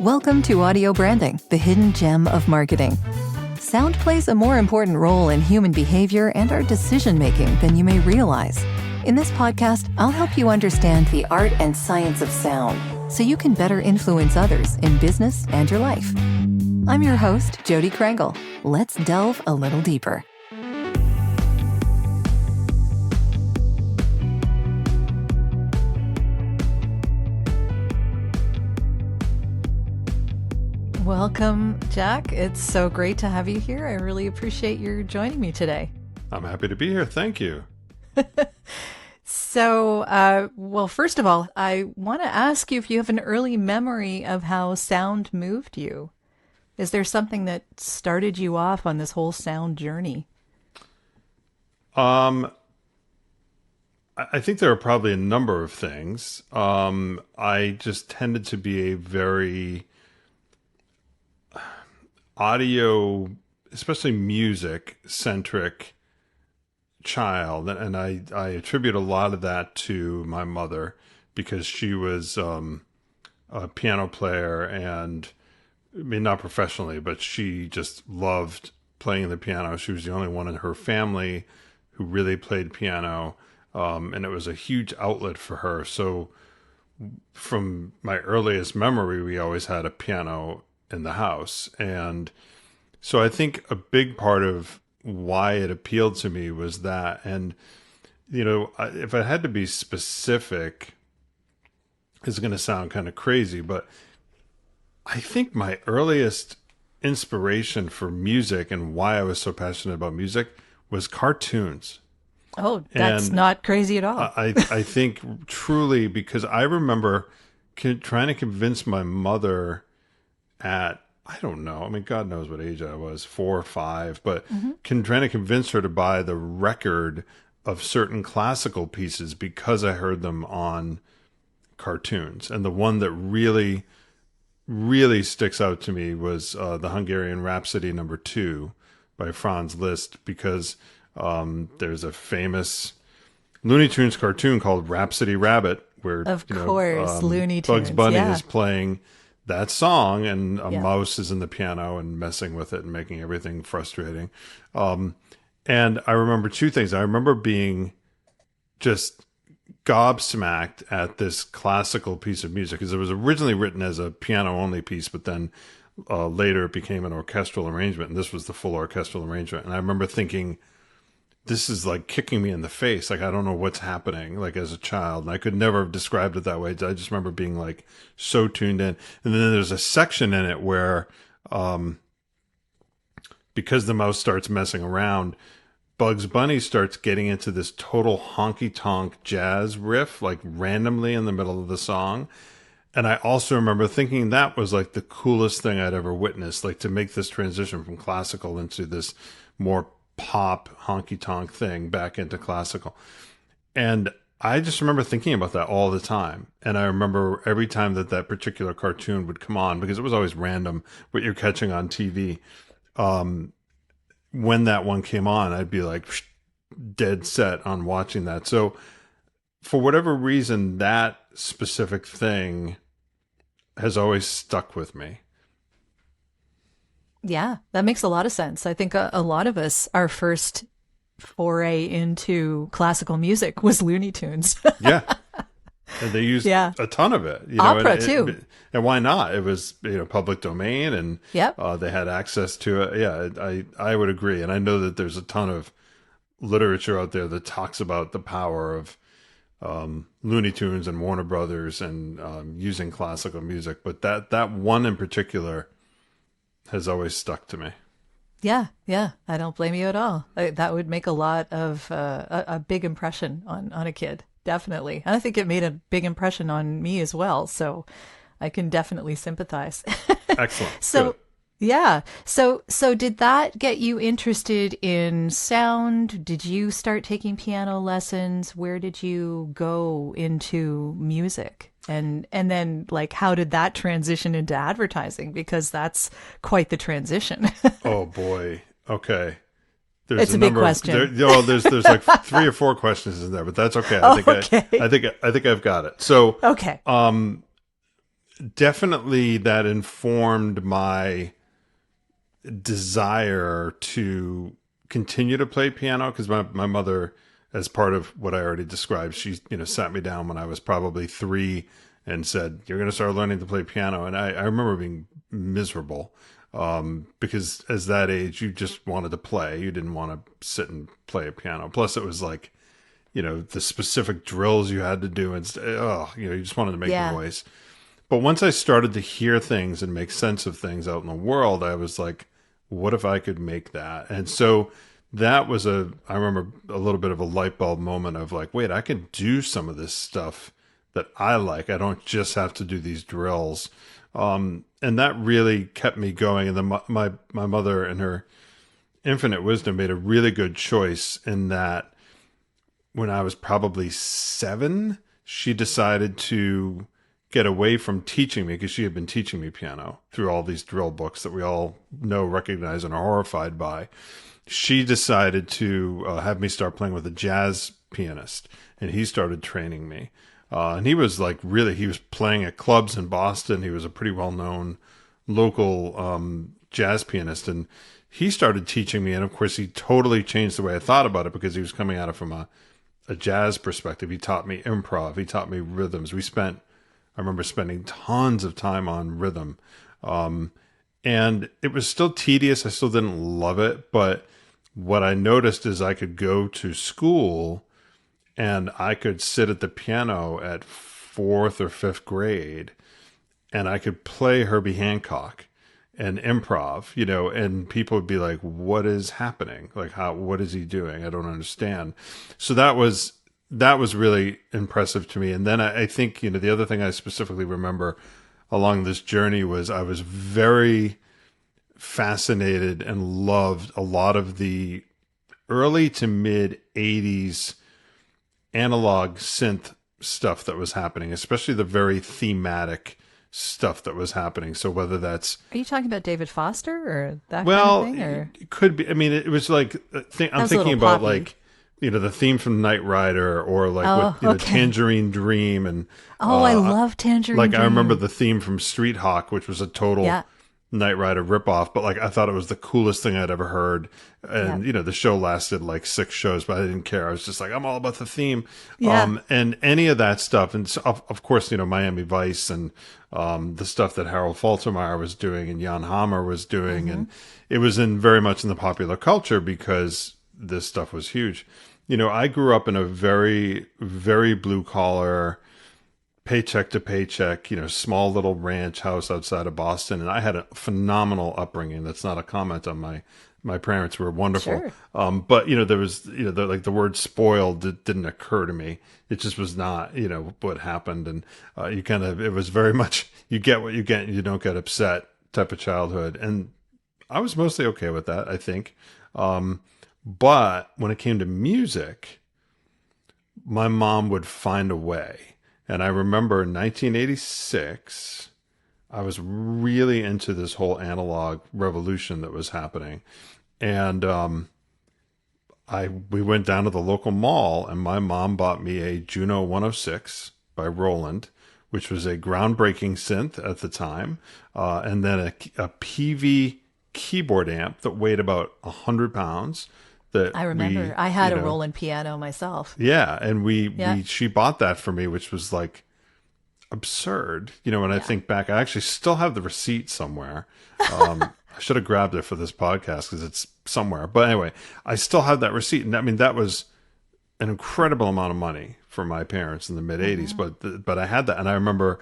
Welcome to Audio Branding, the hidden gem of marketing. Sound plays a more important role in human behavior and our decision-making than you may realize. In this podcast, I'll help you understand the art and science of sound so you can better influence others in business and your life. I'm your host, Jodi Krangle. Let's delve a little deeper. Welcome, Jack. It's so great to have you here. I really appreciate your joining me today. I'm happy to be here. Thank you. So, first of all, I want to ask you if you have an early memory of how sound moved you. Is there something that started you off on this whole sound journey? I think there are probably a number of things. I just tended to be a very audio, especially music-centric child. And I attribute a lot of that to my mother because she was a piano player and, I mean, not professionally, but she just loved playing the piano. She was the only one in her family who really played piano, and it was a huge outlet for her. So from my earliest memory, we always had a piano in the house. And so I think a big part of why it appealed to me was that. And, you know, if I had to be specific, it's going to sound kind of crazy, but I think my earliest inspiration for music and why I was so passionate about music was cartoons. Oh, that's not crazy at all. I think truly, because I remember trying to convince my mother at, I don't know, I mean, God knows what age I was, 4 or 5, but trying to convince her to buy the record of certain classical pieces because I heard them on cartoons. And the one that really, really sticks out to me was the Hungarian Rhapsody No. 2 by Franz Liszt, because there's a famous Looney Tunes cartoon called Rhapsody Rabbit, where Looney Tunes, Bugs Bunny is playing that song and a mouse is in the piano and messing with it and making everything frustrating. And I remember two things. I remember being just gobsmacked at this classical piece of music because it was originally written as a piano only piece, but then later it became an orchestral arrangement, and this was the full orchestral arrangement. And I remember thinking, this is like kicking me in the face. Like, I don't know what's happening, like, as a child. And I could never have described it that way. I just remember being like so tuned in. And then there's a section in it where, because the mouse starts messing around, Bugs Bunny starts getting into this total honky tonk jazz riff, like randomly in the middle of the song. And I also remember thinking that was like the coolest thing I'd ever witnessed, like to make this transition from classical into this more pop honky tonk thing back into classical. And I just remember thinking about that all the time. And I remember every time that particular cartoon would come on, because it was always random what you're catching on TV. When that one came on, I'd be like dead set on watching that. So for whatever reason, that specific thing has always stuck with me. Yeah, that makes a lot of sense. I think a lot of us, our first foray into classical music was Looney Tunes. Yeah. And they used a ton of it. Opera, too. And why not? It was, public domain, and they had access to it. Yeah, I would agree. And I know that there's a ton of literature out there that talks about the power of Looney Tunes and Warner Brothers and using classical music. But that one in particular has always stuck to me. Yeah. I don't blame you at all. That would make a lot of a big impression on a kid. Definitely. And I think it made a big impression on me as well. So I can definitely sympathize. Excellent. So, yeah. So did that get you interested in sound? Did you start taking piano lessons? Where did you go into music? And then, like, how did that transition into advertising? Because that's quite the transition. Oh, boy. Okay. It's a big question. There's like 3 or 4 questions in there, but that's okay. I think I've got it. So, okay. definitely that informed my desire to continue to play piano, because my mother, as part of what I already described, she sat me down when I was probably 3 and said, "You're going to start learning to play piano." And I remember being miserable, because as that age you just wanted to play, you didn't want to sit and play a piano. Plus it was like, the specific drills you had to do, and you just wanted to make Yeah. noise. But once I started to hear things and make sense of things out in the world, I was like, what if I could make that? And so that was I remember a little bit of a light bulb moment of like, wait, I can do some of this stuff that I like. I don't just have to do these drills. And that really kept me going. And then my mother, in her infinite wisdom, made a really good choice in that when I was probably 7, she decided to get away from teaching me, because she had been teaching me piano through all these drill books that we all know, recognize, and are horrified by. She decided to have me start playing with a jazz pianist, and he started training me. And he was like, really, he was playing at clubs in Boston. He was a pretty well-known local jazz pianist, and he started teaching me. And of course, he totally changed the way I thought about it, because he was coming at it from a jazz perspective. He taught me improv. He taught me rhythms. I remember spending tons of time on rhythm. And it was still tedious. I still didn't love it. But what I noticed is I could go to school and I could sit at the piano at 4th or 5th grade, and I could play Herbie Hancock and improv, and people would be like, what is happening? Like, what is he doing? I don't understand. So that was really impressive to me. And then I think, the other thing I specifically remember along this journey was I was very fascinated and loved a lot of the early to mid 80s analog synth stuff that was happening, especially the very thematic stuff that was happening. So whether that's, Are you talking about David Foster or that kind well, of thing? Or it could be. I mean, it was like I'm was a thinking little about poppy. like the theme from Knight Rider, or like Oh, with okay. Tangerine Dream, and I love Tangerine like Dream. I remember the theme from Street Hawk, which was a total Yeah. Knight Rider ripoff, but like I thought it was the coolest thing I'd ever heard. And the show lasted like 6 shows, but I didn't care. I was just like, I'm all about the theme. Yeah. And any of that stuff, and so, of course, Miami Vice, and the stuff that Harold Faltermeyer was doing and Jan Hammer was doing, and it was very much in the popular culture because this stuff was huge. I grew up in a very, very blue collar, paycheck to paycheck, small little ranch house outside of Boston. And I had a phenomenal upbringing. That's not a comment on my parents were wonderful. Sure. But, there was, the word spoiled didn't occur to me. It just was not, what happened. And it was very much, you get what you get and you don't get upset type of childhood. And I was mostly okay with that, I think. But when it came to music, my mom would find a way. And I remember in 1986, I was really into this whole analog revolution that was happening. And we went down to the local mall, and my mom bought me a Juno 106 by Roland, which was a groundbreaking synth at the time, and then a PV keyboard amp that weighed about 100 pounds. That I remember. I had a Roland piano myself. Yeah, and she bought that for me, which was like absurd. When I think back, I actually still have the receipt somewhere. I should have grabbed it for this podcast because it's somewhere. But anyway, I still have that receipt, and I mean that was an incredible amount of money for my parents in the mid '80s. But I had that, and I remember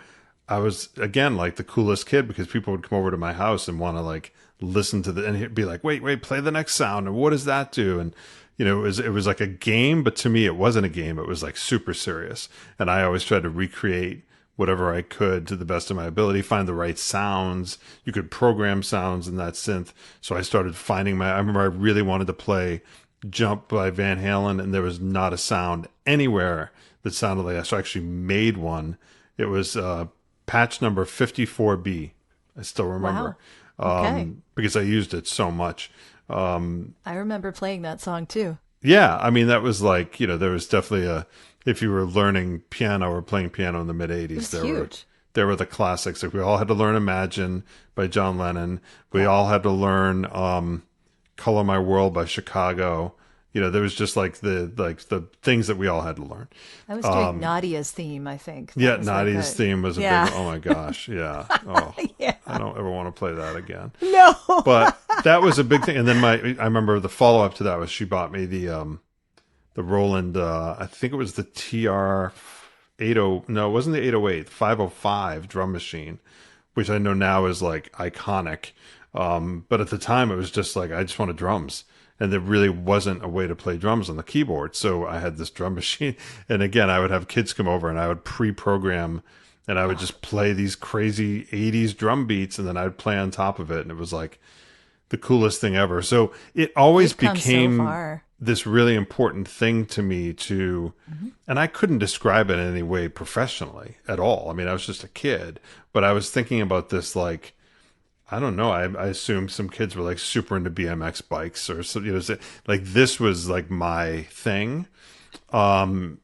I was again like the coolest kid because people would come over to my house and want to like listen to and he'd be like, wait, play the next sound, and what does that do? And it was like a game, but to me it wasn't a game. It was like super serious, and I always tried to recreate whatever I could to the best of my ability, find the right sounds. You could program sounds in that synth, so I started finding I remember I really wanted to play Jump by Van Halen, and there was not a sound anywhere that sounded like that, so I actually made one. It was patch number 54B. I still remember. Wow. Okay. Because I used it so much. I remember playing that song too. Yeah, I mean that was like, there was definitely if you were learning piano or playing piano in the mid '80s, It was huge. there were the classics. Like we all had to learn Imagine by John Lennon. We all had to learn Color My World by Chicago. You know, there was just like the things that we all had to learn. I was doing Nadia's theme, I think. That Yeah, was like Nadia's theme was a big, oh my gosh, yeah. Oh, Yeah. I don't ever want to play that again. No. But that was a big thing. And then I remember the follow up to that was she bought me the Roland, I think it was the TR 80, no, it wasn't the 808, 505 drum machine, which I know now is like iconic. But at the time it was just like, I just wanted drums. And there really wasn't a way to play drums on the keyboard. So I had this drum machine. And again, I would have kids come over and I would pre-program and I would just play these crazy 80s drum beats and then I'd play on top of it. And it was like the coolest thing ever. So it always became this really important thing to me and I couldn't describe it in any way professionally at all. I mean, I was just a kid, but I was thinking about this like, I don't know. I assume some kids were like super into BMX bikes or so, you know, like this was like my thing. And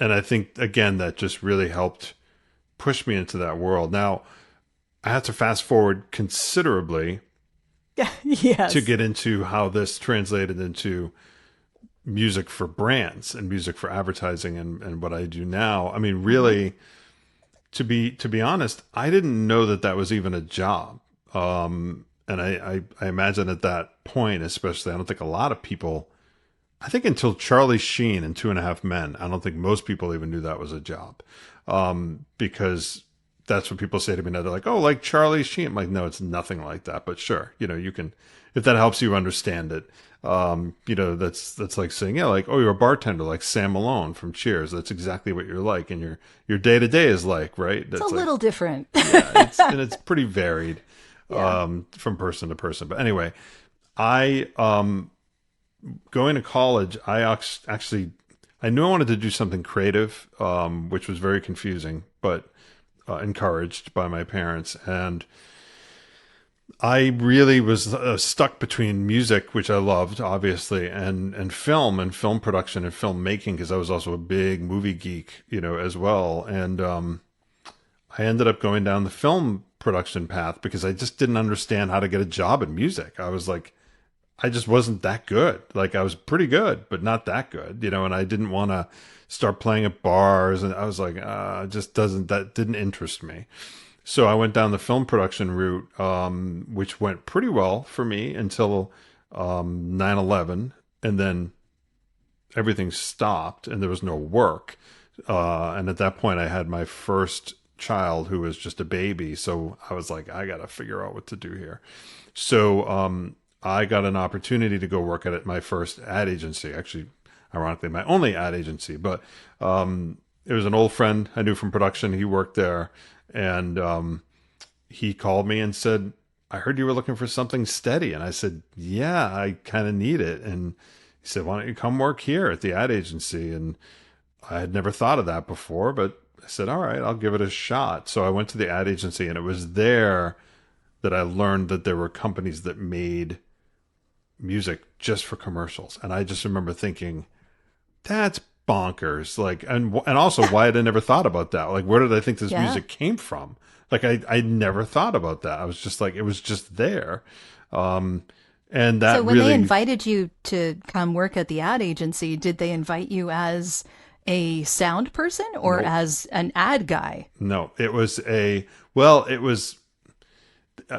I think again, that just really helped push me into that world. Now I had to fast forward considerably yes. to get into how this translated into music for brands and music for advertising and what I do now. I mean, really, to be honest, I didn't know that was even a job. And I imagine at that point, especially, I don't think a lot of people, I think until Charlie Sheen in 2.5 Men, I don't think most people even knew that was a job. Because that's what people say to me now. They're like, oh, like Charlie Sheen. I'm like, no, it's nothing like that. But sure, you know, you can, if that helps you understand it, you know, that's like saying, yeah, like, oh, you're a bartender like Sam Malone from Cheers. That's exactly what you're like. And your day to day is like, right? That's it's a little different. Yeah, and it's pretty varied. From person to person. But anyway, I, going to college, I actually, I knew I wanted to do something creative, which was very confusing, but, encouraged by my parents. And I really was stuck between music, which I loved, obviously, and film production and film making, because I was also a big movie geek, you know, as well. And, I ended up going down the film production path because I just didn't understand how to get a job in music. I was like, I just wasn't that good. Like I was pretty good, but not that good, you know, and I didn't want to start playing at bars. And I was like, that didn't interest me. So I went down the film production route, which went pretty well for me until 9/11. And then everything stopped and there was no work. And at that point I had my first child who was just a baby. So I was like, I got to figure out what to do here. So I got an opportunity to go work at my first ad agency, actually, ironically, my only ad agency. But it was an old friend I knew from production. He worked there. And he called me and said, I heard you were looking for something steady. And I said, yeah, I kind of need it. And he said, why don't you come work here at the ad agency? And I had never thought of that before, but I said, all right, I'll give it a shot. So I went to the ad agency, and it was there that I learned that there were companies that made music just for commercials. And I just remember thinking, that's bonkers. Like, and also why had I never thought about that? Like, where did I think this music came from? Like, I never thought about that. I was just like, it was just there. And that so when they invited you to come work at the ad agency, did they invite you as a sound person or as an ad guy? No, it was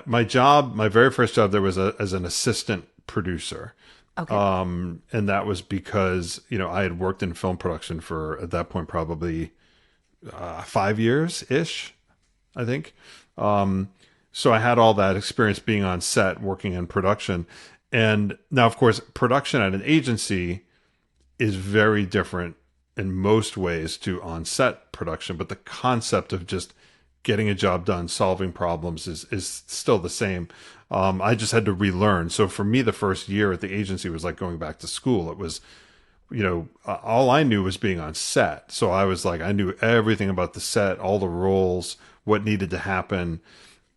my job. My very first job there was as an assistant producer. Okay. And that was because, you know, I had worked in film production for, at that point, probably 5 years ish, I think. So I had all that experience being on set, working in production. And now, of course, production at an agency is very different in most ways to on-set production, but the concept of just getting a job done, solving problems is still the same. I just had to relearn. So for me, the first year at the agency was like going back to school. It was, you know, all I knew was being on set. So I was like, I knew everything about the set, all the roles, what needed to happen.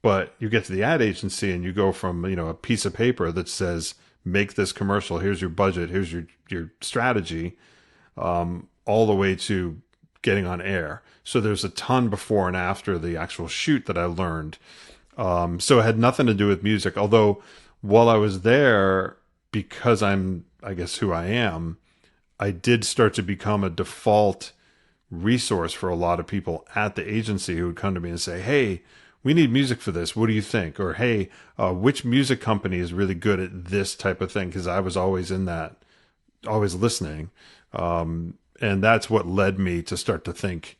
But you get to the ad agency and you go from, you know, a piece of paper that says, make this commercial, here's your budget, here's your strategy, all the way to getting on air. So there's a ton before and after the actual shoot that I learned. So it had nothing to do with music. Although while I was there, because I'm, I guess, who I am, I did start to become a default resource for a lot of people at the agency who would come to me and say, hey, we need music for this. What do you think? Or, hey, which music company is really good at this type of thing? Because I was always in that, always listening. And that's what led me to start to think,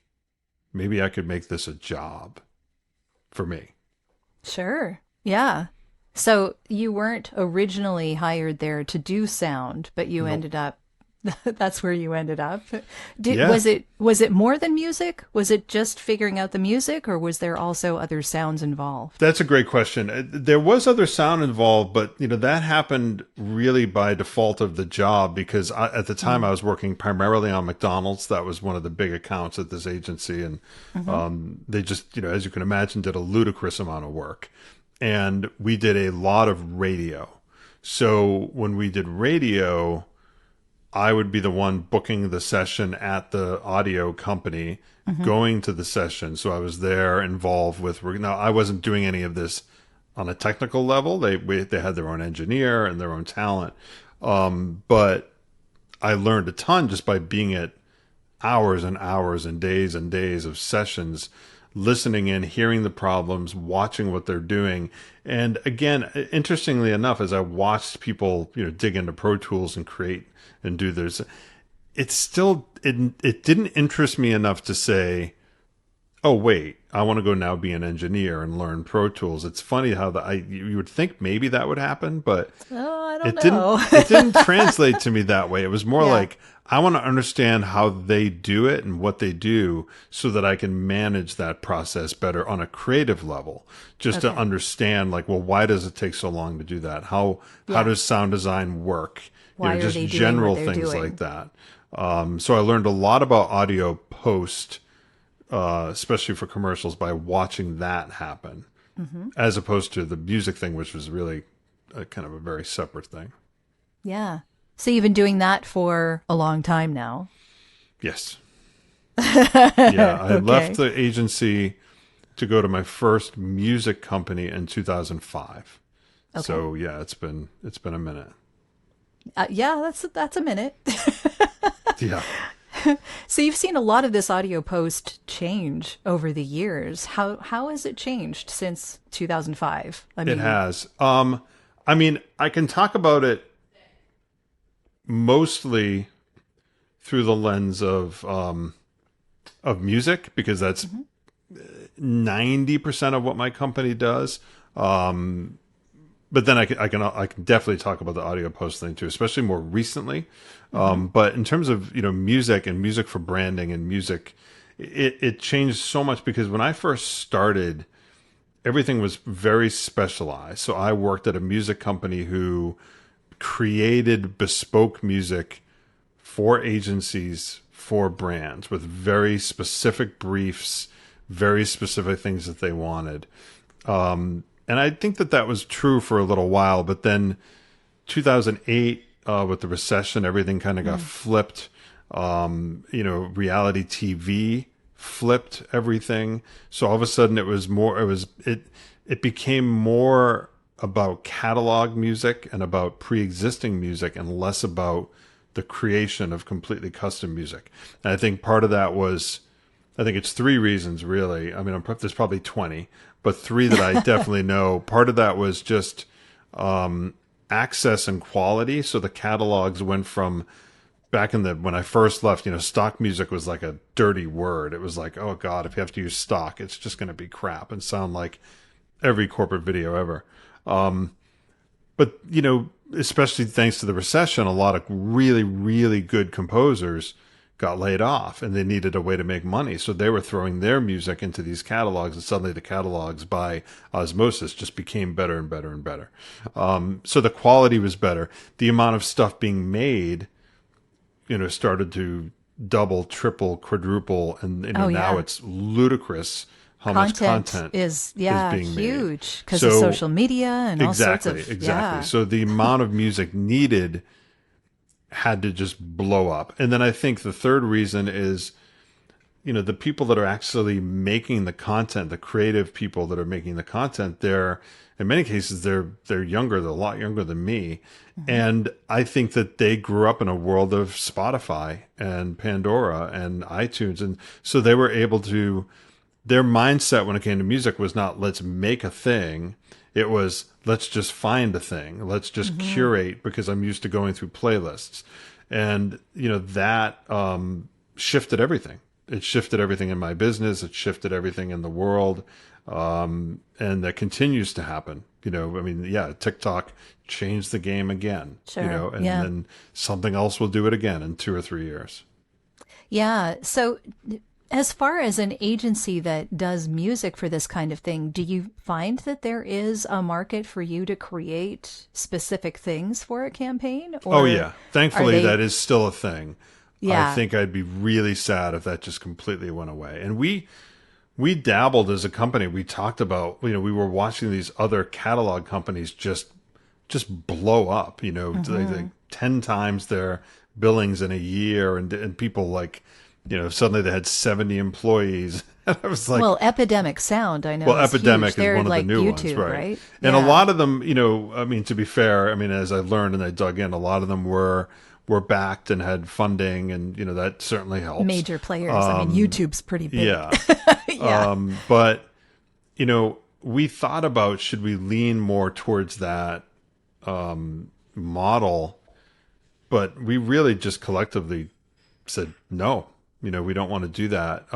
maybe I could make this a job for me. Sure. Yeah. So you weren't originally hired there to do sound, but you Nope. ended up that's where you ended up. Yeah. Was it more than music? Was it just figuring out the music, or was there also other sounds involved? That's a great question. There was other sound involved, but that happened really by default of the job because at the time I was working primarily on McDonald's. That was one of the big accounts at this agency, and they just, as you can imagine, did a ludicrous amount of work. And we did a lot of radio. So when we did radio, I would be the one booking the session at the audio company, going to the session. So I was there involved with, now I wasn't doing any of this on a technical level. They had their own engineer and their own talent. But I learned a ton just by being at hours and hours and days of sessions, listening in, hearing the problems, watching what they're doing. And again, interestingly enough, as I watched people, dig into Pro Tools and create and do this, it didn't interest me enough to say, oh wait, I want to go now be an engineer and learn Pro Tools. It's funny how you would think maybe that would happen, but I don't know. it didn't translate to me that way. It was more like, I want to understand how they do it and what they do so that I can manage that process better on a creative level, just to understand, like, well, why does it take so long to do that? How does sound design work? Why are just they doing general what they're things doing? like that. So I learned a lot about audio post, especially for commercials, by watching that happen, as opposed to the music thing, which was really kind of a very separate thing. Yeah. So you've been doing that for a long time now. Yes. Yeah, I Okay. left the agency to go to my first music company in 2005. Okay. So yeah, it's been a minute. Yeah, that's a minute. Yeah. So you've seen a lot of this audio post change over the years. How has it changed since 2005? It has. I mean, I can talk about it mostly through the lens of music, because that's 90% of what my company does. But then I can definitely talk about the audio post thing too, especially more recently. But in terms of, music and music for branding and music, it changed so much, because when I first started, everything was very specialized. So I worked at a music company who created bespoke music for agencies, for brands, with very specific briefs, very specific things that they wanted. And I think that was true for a little while, but then 2008, with the recession, everything kind of got flipped. Reality TV flipped everything. So all of a sudden it became more about catalog music and about pre-existing music, and less about the creation of completely custom music. And I think part of that was, I think it's three reasons really. I mean, there's probably 20, but three that I definitely know. Part of that was just access and quality. So the catalogs went from, back when I first left, stock music was like a dirty word. It was like, oh God, if you have to use stock, it's just going to be crap and sound like every corporate video ever. But especially thanks to the recession, a lot of really, really good composers got laid off, and they needed a way to make money. So they were throwing their music into these catalogs, and suddenly the catalogs by osmosis just became better and better and better. So the quality was better. The amount of stuff being made, started to double, triple, quadruple, and now it's ludicrous how much content is being made. Huge because of social media and all sorts of exactly. So the amount of music needed had to just blow up. And then I think the third reason is the people that are actually making the content, the creative people that are making the content, in many cases, they're younger, they're a lot younger than me. And I think that they grew up in a world of Spotify and Pandora and iTunes. And so they were able to, their mindset when it came to music was not let's make a thing. It was let's just find a thing. Let's just curate, because I'm used to going through playlists. And, that shifted everything. It shifted everything in my business. It shifted everything in the world. And that continues to happen. TikTok changed the game again, Sure. and then something else will do it again in 2 or 3 years. Yeah. So as far as an agency that does music for this kind of thing, do you find that there is a market for you to create specific things for a campaign? Oh, yeah. Thankfully, they... that is still a thing. Yeah. I think I'd be really sad if that just completely went away. And we dabbled as a company. We talked about, we were watching these other catalog companies just blow up, like 10 times their billings in a year. And people like, suddenly they had 70 employees. And I was like, well, Epidemic Sound, I know. Well, is Epidemic huge. They're is one like of the new YouTube, ones, right? And a Yeah. lot of them, to be fair, as I learned and I dug in, a lot of them were backed and had funding, and that certainly helps. Major players. YouTube's pretty big. Yeah. Yeah. But we thought about, should we lean more towards that model, but we really just collectively said no. We don't want to do that.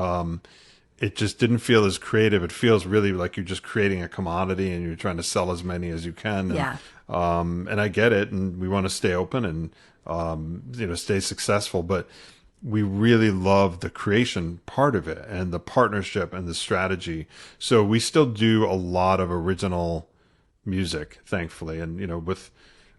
It just didn't feel as creative. It feels really like you're just creating a commodity and you're trying to sell as many as you can. And, Yeah. And I get it, and we want to stay open and stay successful, but we really love the creation part of it and the partnership and the strategy. So we still do a lot of original music, thankfully. And, with,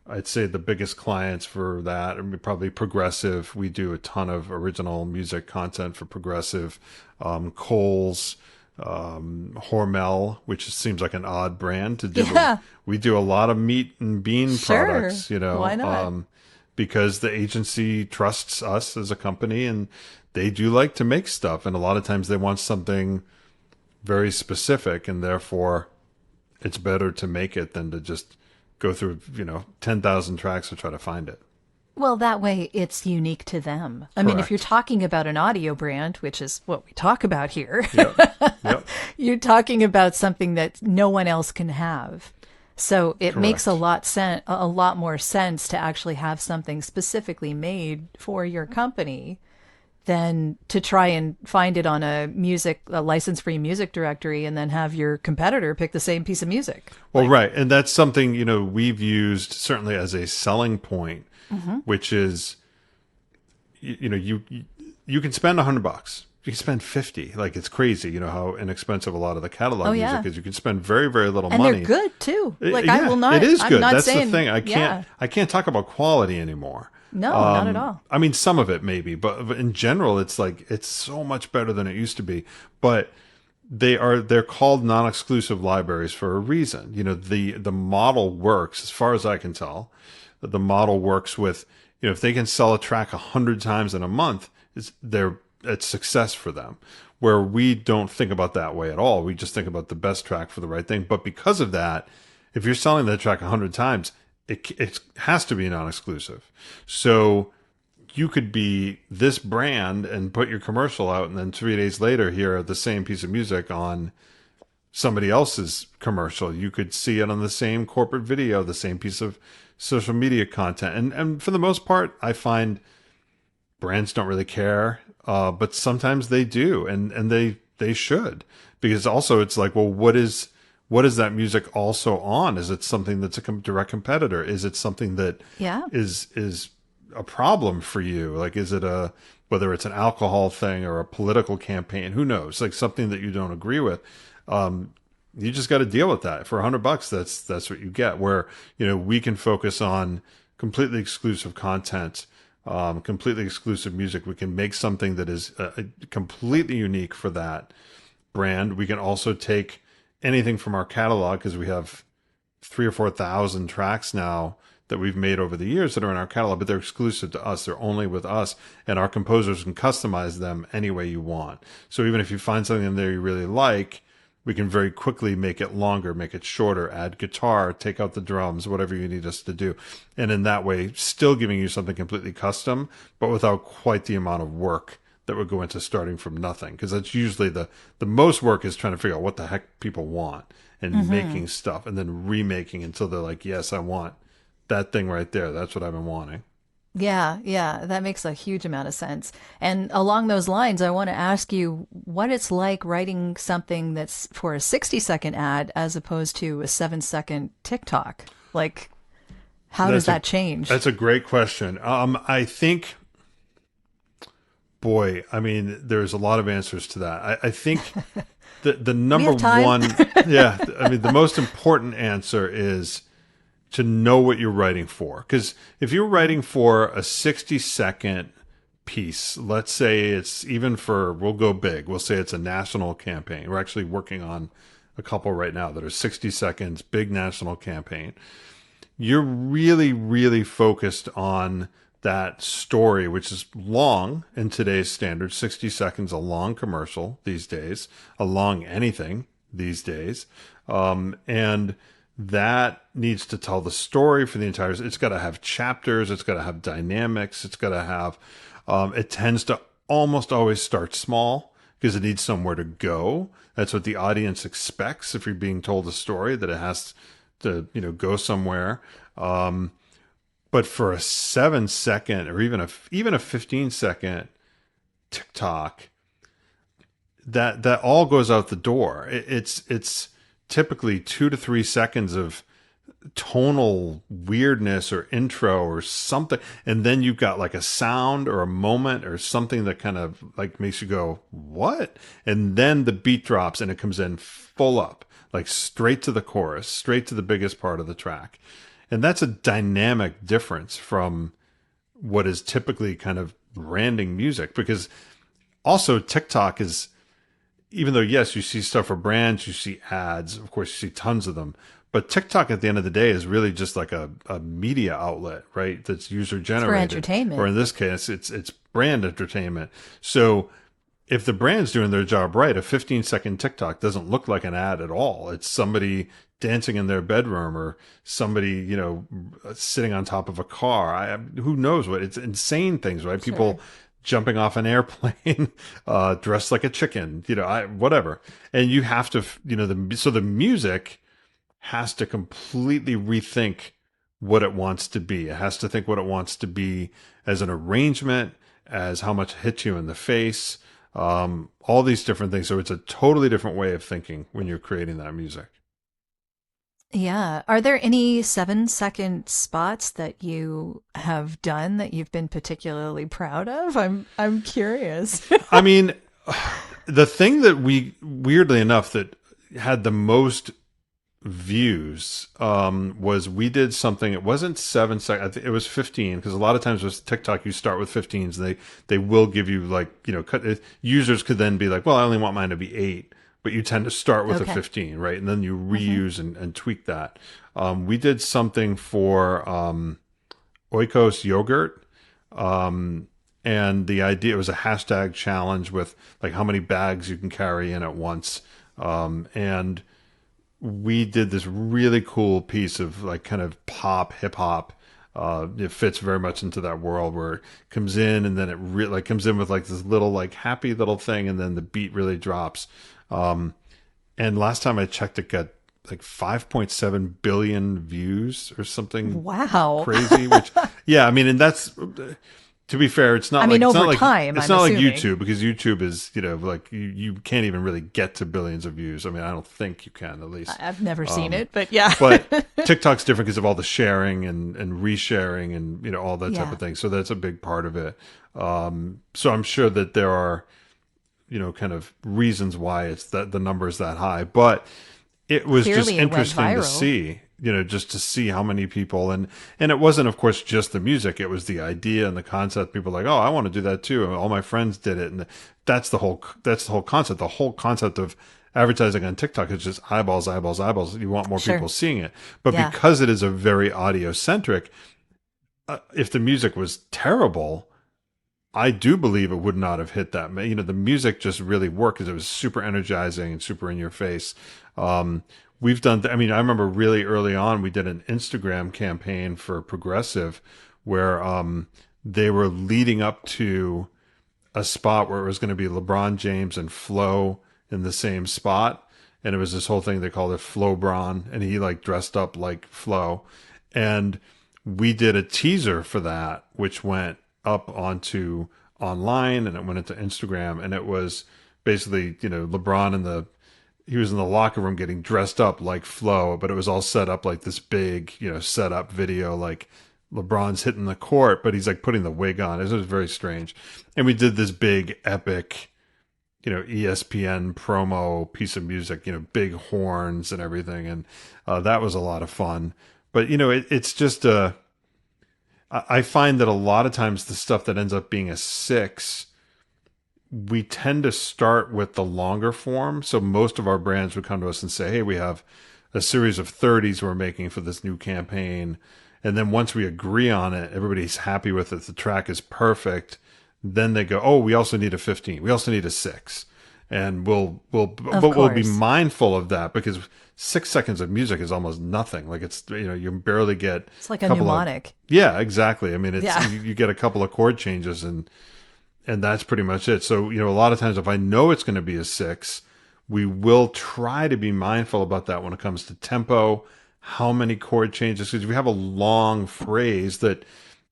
I'd say the biggest clients for that are probably Progressive. We do a ton of original music content for Progressive. Kohl's, Hormel, which seems like an odd brand to do. Yeah. We do a lot of meat and bean Sure. products, Why not? because the agency trusts us as a company, and they do like to make stuff. And a lot of times they want something very specific, and therefore it's better to make it than to just go through, 10,000 tracks to try to find it. Well, that way it's unique to them. I mean, if you're talking about an audio brand, which is what we talk about here, Yep. you're talking about something that no one else can have. So it makes a lot more sense to actually have something specifically made for your company than to try and find it on a license-free music directory and then have your competitor pick the same piece of music. Well, right. And that's something, we've used certainly as a selling point, which is, you can spend $100. You can spend 50. Like, it's crazy, how inexpensive a lot of the catalog music is. You can spend very, very little money. And they're good too. Like, Yeah, I will not. It is good. That's saying, the thing. I can't talk about quality anymore. No, not at all. Some of it maybe, but in general, it's like, it's so much better than it used to be. But they're called non-exclusive libraries for a reason. The model works, as far as I can tell. The model works with, if they can sell a track 100 times in a month, it's success for them. Where we don't think about that way at all. We just think about the best track for the right thing. But because of that, if you're selling that track 100 times, it has to be non-exclusive. So you could be this brand and put your commercial out, and then 3 days later hear the same piece of music on somebody else's commercial. You could see it on the same corporate video, the same piece of social media content. And for the most part, I find brands don't really care, but sometimes they do, and they should, because also it's like, well, what is that music also on? Is it something that's a direct competitor? Is it something that is a problem for you? Like, is it whether it's an alcohol thing or a political campaign, who knows? Like, something that you don't agree with. You just got to deal with that. For $100, that's what you get, where, we can focus on completely exclusive content, completely exclusive music. We can make something that is completely unique for that brand. We can also take anything from our catalog, because we have 3,000 or 4,000 tracks now that we've made over the years that are in our catalog, but they're exclusive to us. They're only with us, and our composers can customize them any way you want. So even if you find something in there you really like, we can very quickly make it longer, make it shorter, add guitar, take out the drums, whatever you need us to do. And in that way, still giving you something completely custom, but without quite the amount of work that would go into starting from nothing. Because that's usually the most work is trying to figure out what the heck people want and making stuff and then remaking until they're like, yes, I want that thing right there. That's what I've been wanting. Yeah, yeah, that makes a huge amount of sense. And along those lines, I want to ask you what it's like writing something that's for a 60-second ad as opposed to a 7-second TikTok. Like, how does that change? That's a great question. I think, boy, I mean, there's a lot of answers to that. I think the number one, yeah, I mean, the most important answer is to know what you're writing for. Because if you're writing for a 60-second piece, let's say it's even for, we'll go big, we'll say it's a national campaign. We're actually working on a couple right now that are 60 seconds, big national campaign. You're really, really focused on that story, which is long in today's standards. 60 seconds, a long commercial these days, a long anything these days. And that needs to tell the story for the entire, it's got to have chapters, it's got to have dynamics, it's got to have, it tends to almost always start small because it needs somewhere to go. That's what the audience expects if you're being told a story, that it has to, go somewhere. But for a 7-second or even a 15-second TikTok, that all goes out the door. It's typically 2 to 3 seconds of tonal weirdness or intro or something, and then you've got like a sound or a moment or something that kind of like makes you go, what? And then the beat drops and it comes in full up, like straight to the chorus, straight to the biggest part of the track. And that's a dynamic difference from what is typically kind of branding music, because also TikTok is, even though, yes, you see stuff for brands, you see ads, of course, you see tons of them. But TikTok at the end of the day is really just like a media outlet, right? That's user generated. For entertainment. Or in this case, it's brand entertainment. So if the brand's doing their job right, a 15-second TikTok doesn't look like an ad at all. It's somebody dancing in their bedroom or somebody, sitting on top of a car. Who knows what? It's insane things, right? Sure. People jumping off an airplane, dressed like a chicken, whatever. And you have to, so the music has to completely rethink what it wants to be. It has to think what it wants to be as an arrangement, as how much it hits you in the face, all these different things. So it's a totally different way of thinking when you're creating that music. Yeah. Are there any 7-second spots that you have done that you've been particularly proud of? I'm curious. I mean, the thing that weirdly enough, that had the most views was we did something. It wasn't 7 seconds. I think it was 15, because a lot of times with TikTok you start with 15s. They will give you users could then be like, well, I only want mine to be 8. But you tend to start with a 15, right? And then you reuse and tweak that. We did something for Oikos yogurt. And the idea, it was a hashtag challenge with like how many bags you can carry in at once. And we did this really cool piece of like kind of pop, hip hop. It fits very much into that world where it comes in and then it really comes in with like this little like happy little thing, and then the beat really drops. And last time I checked, it got like 5.7 billion views or something. Wow. Crazy. Which, yeah, I mean, and that's, to be fair, it's not I mean, like, over time, it's I'm not like assuming. YouTube, because YouTube is, like you can't even really get to billions of views. I mean, I don't think you can, at least. I've never seen it, but yeah. But TikTok's different because of all the sharing and resharing and, all that type of thing. So that's a big part of it. So I'm sure that there are, kind of reasons why it's that the number is that high, but it was Clearly just interesting to see, just to see how many people, and it wasn't, of course, just the music. It was the idea and the concept. People were like, oh, I want to do that too. All my friends did it. And that's the whole concept. The whole concept of advertising on TikTok is just eyeballs, eyeballs, eyeballs. You want more Sure. people seeing it. But Yeah. because it is a very audio centric, if the music was terrible, I do believe it would not have hit that. You know, the music just really worked because it was super energizing and super in your face. We've done, I mean, I remember really early on, we did an Instagram campaign for Progressive where they were leading up to a spot where it was going to be LeBron James and Flo in the same spot. And it was this whole thing, they called it Flobron, and he like dressed up like Flo. And we did a teaser for that, which went up onto online and it went into Instagram, and it was basically, you know, LeBron he was in the locker room getting dressed up like Flo, but it was all set up like this big, you know, set up video, like LeBron's hitting the court, but he's like putting the wig on. It was very strange. And we did this big epic, you know, ESPN promo piece of music, you know, big horns and everything. And that was a lot of fun. But, you know, it's just I find that a lot of times the stuff that ends up being a 6, we tend to start with the longer form. So most of our brands would come to us and say, hey, we have a series of 30s we're making for this new campaign. And then once we agree on it, everybody's happy with it, the track is perfect. Then they go, oh, we also need a 15. We also need a 6. And we'll be mindful of that, because 6 seconds of music is almost nothing. Like, it's, you know, you barely get, it's like a mnemonic. Yeah, exactly. I mean, it's, you get a couple of chord changes and that's pretty much it. So, you know, a lot of times if I know it's going to be a 6, we will try to be mindful about that when it comes to tempo, how many chord changes, because if we have a long phrase that,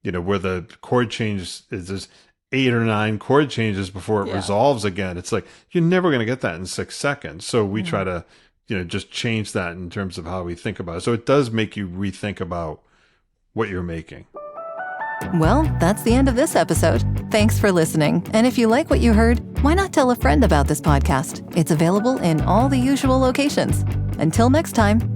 you know, where the chord change is just 8 or 9 chord changes before it resolves again, it's like, you're never going to get that in 6 seconds. So we try to, you know, just change that in terms of how we think about it. So it does make you rethink about what you're making. Well, that's the end of this episode. Thanks for listening. And if you like what you heard, why not tell a friend about this podcast? It's available in all the usual locations. Until next time.